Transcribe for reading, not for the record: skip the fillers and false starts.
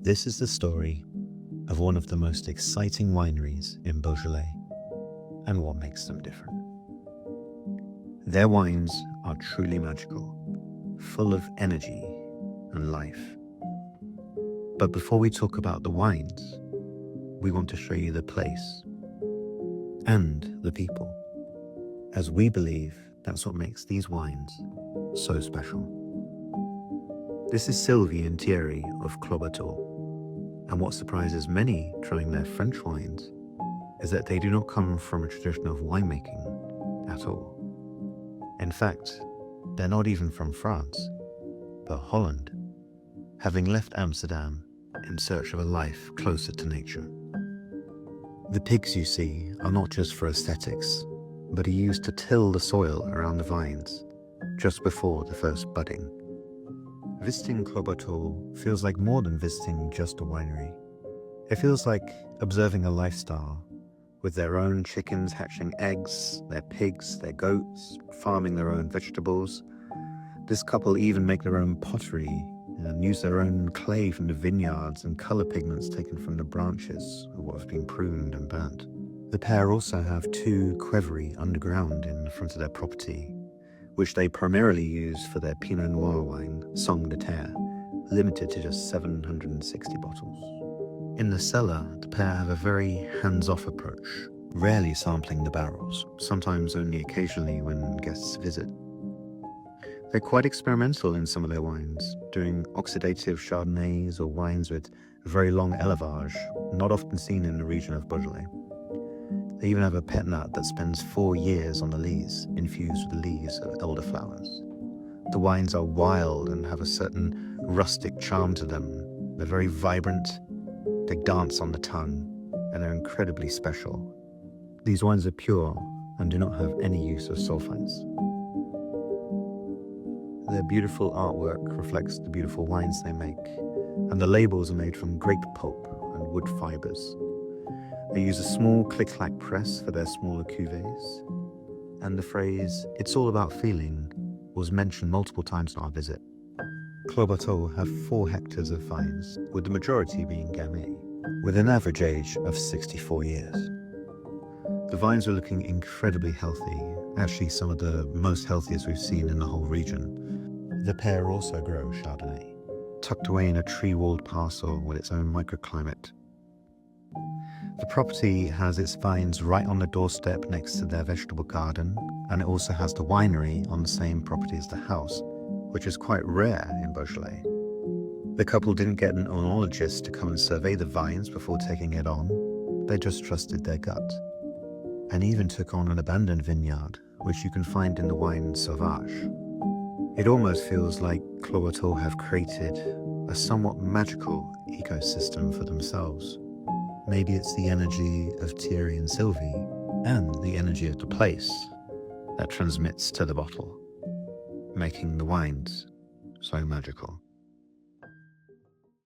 This is the story of one of the most exciting wineries in Beaujolais and what makes them different. Their wines are truly magical, full of energy and life. But before we talk about the wines, we want to show you the place and the people, as we believe that's what makes these wines so special. This is Sylvie and Thierry of Clos Bateau, and what surprises many trying their French wines is that they do not come from a tradition of winemaking at all. In fact, they're not even from France, but Holland, having left Amsterdam in search of a life closer to nature. The pigs you see are not just for aesthetics, but are used to till the soil around the vines just before the first budding. Visiting Clos Bateau feels like more than visiting just a winery. It feels like observing a lifestyle with their own chickens hatching eggs, their pigs, their goats, farming their own vegetables. This couple even make their own pottery and use their own clay from the vineyards and color pigments taken from the branches of what have been pruned and burnt. The pair also have 2 qvevri underground in the front of their property, which they primarily use for their Pinot Noir wine, Song de Terre, limited to just 760 bottles. In the cellar, the pair have a very hands-off approach, rarely sampling the barrels, sometimes only occasionally when guests visit. They're quite experimental in some of their wines, doing oxidative Chardonnays or wines with very long élevage, not often seen in the region of Beaujolais. They even have a pet nut that spends 4 years on the lees, infused with the leaves of elderflowers. The wines are wild and have a certain rustic charm to them. They're very vibrant, they dance on the tongue, and they're incredibly special. These wines are pure and do not have any use of sulphites. Their beautiful artwork reflects the beautiful wines they make, and the labels are made from grape pulp and wood fibers. They use a small click-clack press for their smaller cuvées, and the phrase, "it's all about feeling," was mentioned multiple times on our visit. Clos Bateau have 4 hectares of vines, with the majority being Gamay, with an average age of 64 years. The vines are looking incredibly healthy, actually some of the most healthiest we've seen in the whole region. The pair also grow Chardonnay, tucked away in a tree-walled parcel with its own microclimate. The property has its vines right on the doorstep next to their vegetable garden, and it also has the winery on the same property as the house, which is quite rare in Beaujolais. The couple didn't get an oenologist to come and survey the vines before taking it on. They just trusted their gut, and even took on an abandoned vineyard, which you can find in the wine Sauvage. It almost feels like Clos Bateau have created a somewhat magical ecosystem for themselves. Maybe it's the energy of Thierry and Sylvie and the energy of the place that transmits to the bottle, making the wines so magical.